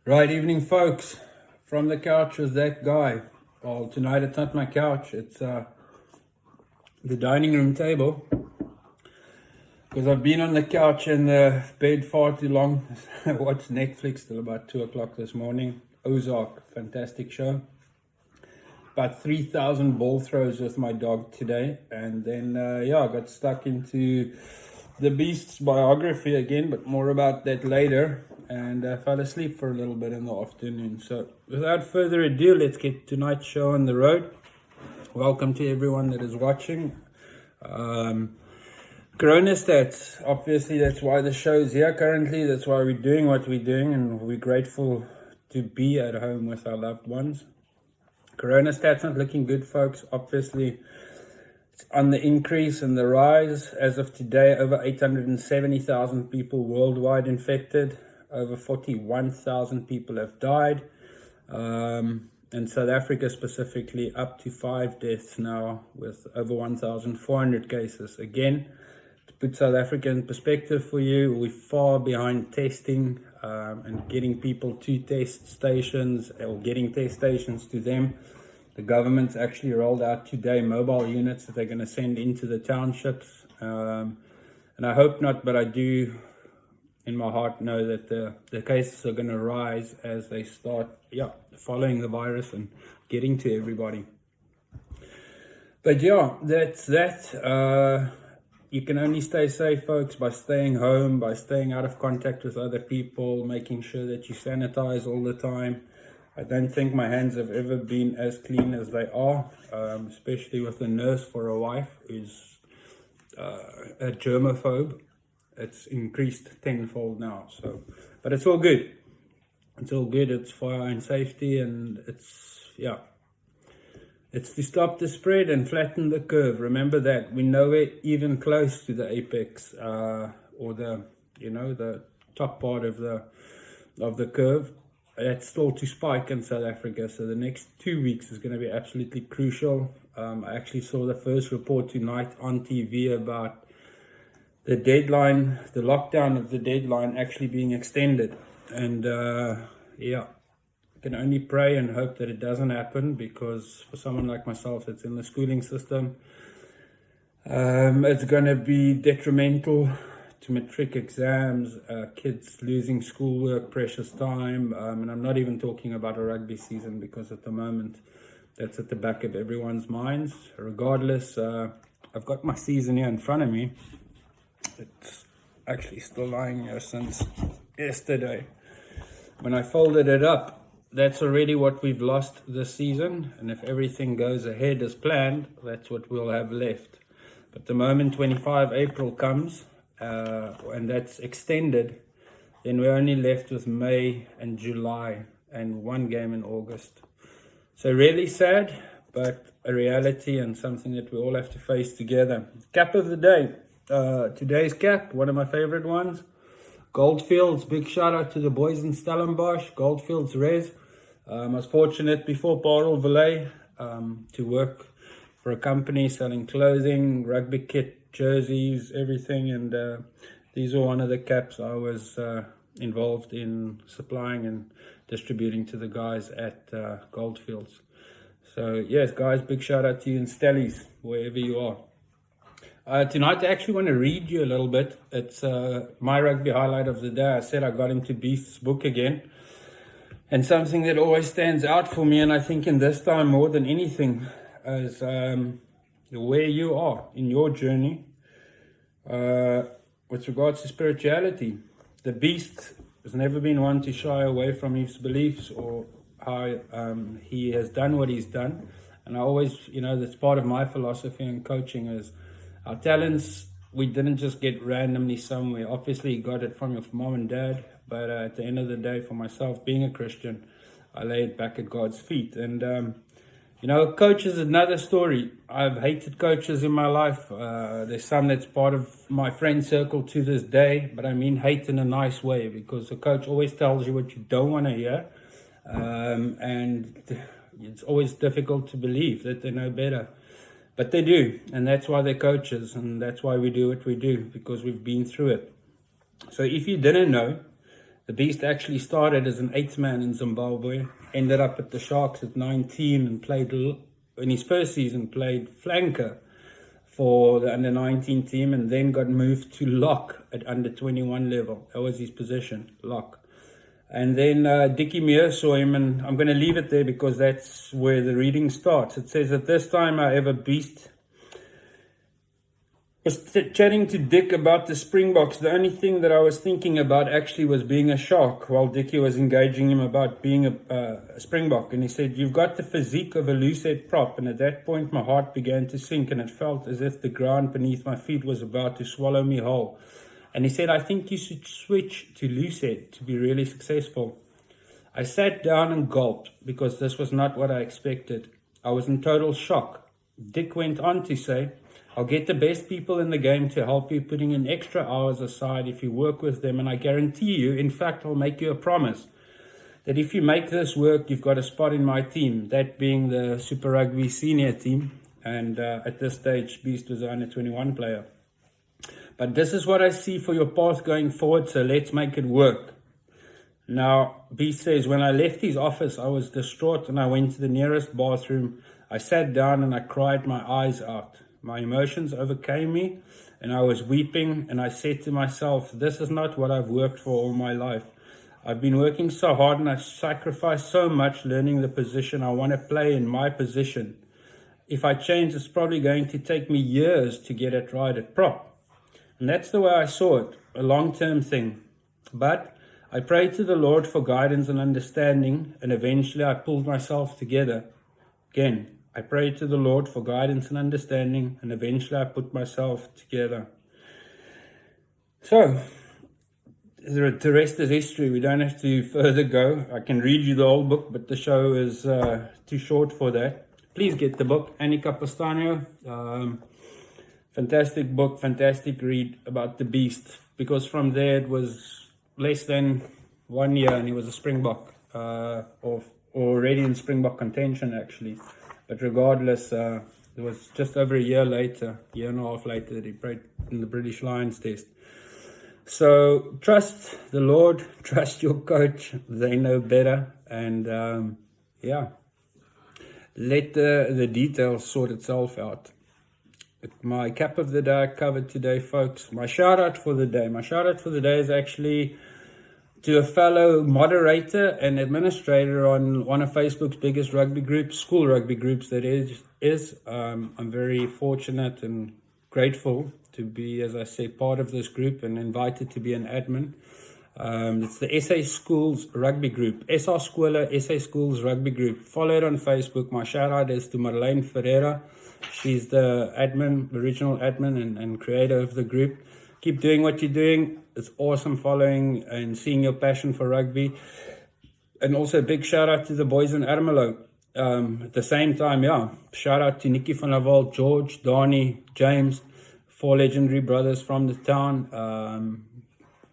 Right, evening, folks. From the couch with that guy. Well, tonight it's not my couch, it's the dining room table. Because I've been on the couch and the bed far too long. I watched Netflix till about 2 o'clock this morning. Ozark, fantastic show. About 3,000 ball throws with my dog today. And then, I got stuck into the Beast's biography again, but more about that later. And fell asleep for a little bit in the afternoon. So without further ado, let's get tonight's show on the road. Welcome to everyone that is watching. Corona stats, obviously that's why the show is here currently. That's why we're doing what we're doing, and we're grateful to be at home with our loved ones. Corona stats not looking good, folks. Obviously it's on the increase and the rise. As of today, over 870,000 people worldwide infected. Over 41,000 people have died. And South Africa specifically up to 5 deaths now with over 1,400 cases. Again, to put South Africa in perspective for you, we're far behind testing and getting people to test stations or getting test stations to them. The government's actually rolled out today mobile units that they're going to send into the townships. And I hope not, but I do in my heart know that the cases are going to rise as they start following the virus and getting to everybody. But that's that. You can only stay safe, folks, by staying home, by staying out of contact with other people, making sure that you sanitize all the time. I don't think my hands have ever been as clean as they are, especially with a nurse for a wife who's a germaphobe. It's increased tenfold now. So, but it's all good. It's all good. It's for our own safety, and it's to stop the spread and flatten the curve. Remember that we're nowhere even close to the apex or the top part of the curve. That's still to spike in South Africa. So the next 2 weeks is going to be absolutely crucial. I actually saw the first report tonight on TV about the deadline, the lockdown of the deadline actually being extended. And can only pray and hope that it doesn't happen, because for someone like myself that's in the schooling system, it's going to be detrimental to matric exams, kids losing schoolwork, precious time, and I'm not even talking about a rugby season, because at the moment that's at the back of everyone's minds. Regardless, I've got my season here in front of me. It's actually still lying here since yesterday. When I folded it up, that's already what we've lost this season. And if everything goes ahead as planned, that's what we'll have left. But the moment 25 April comes, and that's extended, then we're only left with May and July and one game in August. So really sad, but a reality and something that we all have to face together. Cap of the day. Today's cap, one of my favorite ones, Goldfields. Big shout out to the boys in Stellenbosch, Goldfields Res. I was fortunate before VdWalt to work for a company selling clothing, rugby kit, jerseys, everything, and these were one of the caps I was involved in supplying and distributing to the guys at Goldfields. So yes, guys, big shout out to you in Stellies, wherever you are. Tonight I actually want to read you a little bit. It's my rugby highlight of the day. I said I got into Beast's book again. And something that always stands out for me, and I think in this time more than anything, is where you are in your journey with regards to spirituality. The Beast has never been one to shy away from his beliefs or how he has done what he's done. And I always, that's part of my philosophy and coaching is, our talents, we didn't just get randomly somewhere. Obviously, you got it from your mom and dad. But at the end of the day, for myself, being a Christian, I lay it back at God's feet. And, coaches is another story. I've hated coaches in my life. There's some that's part of my friend circle to this day. But I mean hate in a nice way, because a coach always tells you what you don't want to hear. And it's always difficult to believe that they know better. But they do, and that's why they're coaches, and that's why we do what we do, because we've been through it. So if you didn't know, The Beast actually started as an 8th man in Zimbabwe, ended up at the Sharks at 19 and played, in his first season, played flanker for the under-19 team, and then got moved to lock at under-21 level. That was his position, lock. And then Dickie Muir saw him, and I'm going to leave it there because that's where the reading starts. It says, at this time, however, Beast was chatting to Dick about the Springboks. The only thing that I was thinking about actually was being a Shark, while Dickie was engaging him about being a Springbok. And he said, you've got the physique of a loosehead prop. And at that point, my heart began to sink, and it felt as if the ground beneath my feet was about to swallow me whole. And he said, I think you should switch to loosehead to be really successful. I sat down and gulped because this was not what I expected. I was in total shock. Dick went on to say, I'll get the best people in the game to help you, putting in extra hours aside if you work with them, and I guarantee you, in fact, I'll make you a promise, that if you make this work, you've got a spot in my team, that being the Super Rugby senior team, and at this stage, Beast was an under-21 player. But this is what I see for your path going forward, so let's make it work. Now, Beast says, when I left his office, I was distraught, and I went to the nearest bathroom. I sat down and I cried my eyes out. My emotions overcame me, and I was weeping, and I said to myself, this is not what I've worked for all my life. I've been working so hard, and I've sacrificed so much learning the position I want to play in my position. If I change, it's probably going to take me years to get it right at prop. And that's the way I saw it, a long-term thing. But I prayed to the Lord for guidance and understanding, and eventually I pulled myself together. Again, I prayed to the Lord for guidance and understanding, and eventually I put myself together. So, the rest is history. We don't have to further go. I can read you the whole book, but the show is too short for that. Please get the book, Annie Capistanio. Fantastic book, fantastic read about the Beast, because from there it was less than 1 year and he was a Springbok, or already in Springbok contention actually. But regardless, it was just over a year later, year and a half later, that he played in the British Lions test. So trust the Lord, trust your coach, they know better, and yeah, let the details sort itself out. My cap of the day I covered today, folks. My shout out for the day. My shout out for the day is actually to a fellow moderator and administrator on one of Facebook's biggest rugby groups, school rugby groups that is. I'm very fortunate and grateful to be, as I say, part of this group and invited to be an admin. It's the SA Schools Rugby Group, SA Schools Rugby Group. Follow it on Facebook. My shout out is to Marlyn Ferreira. She's the admin, original admin and creator of the group. Keep doing what you're doing. It's awesome following and seeing your passion for rugby. And also a big shout out to the boys in Ermelo. At the same time, yeah, shout out to Niekkie van Walt, George, Danie, James, 4 legendary brothers from the town.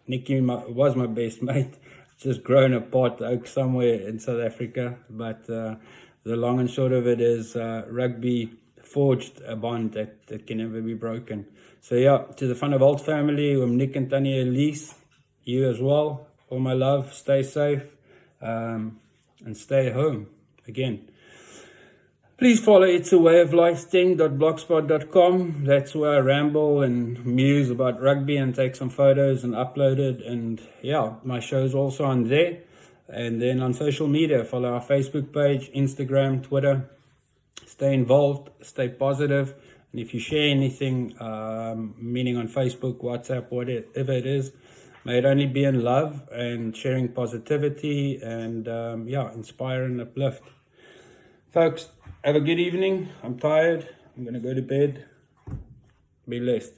Niekkie was my best mate. Just grown apart somewhere in South Africa. But the long and short of it is rugby forged a bond that can never be broken. So yeah, to the VdWalt family, Nick and Danie, Elise, you as well, all my love, stay safe, and stay home again. Please follow It's a Way of Life thing.blogspot.com. That's where I ramble and muse about rugby and take some photos and upload it. And yeah, my show's also on there. And then on social media, follow our Facebook page, Instagram, Twitter. Stay involved, stay positive. And if you share anything, meaning on Facebook, WhatsApp, whatever it is, may it only be in love and sharing positivity and, yeah, inspire and uplift. Folks, have a good evening. I'm tired. I'm going to go to bed. Be blessed.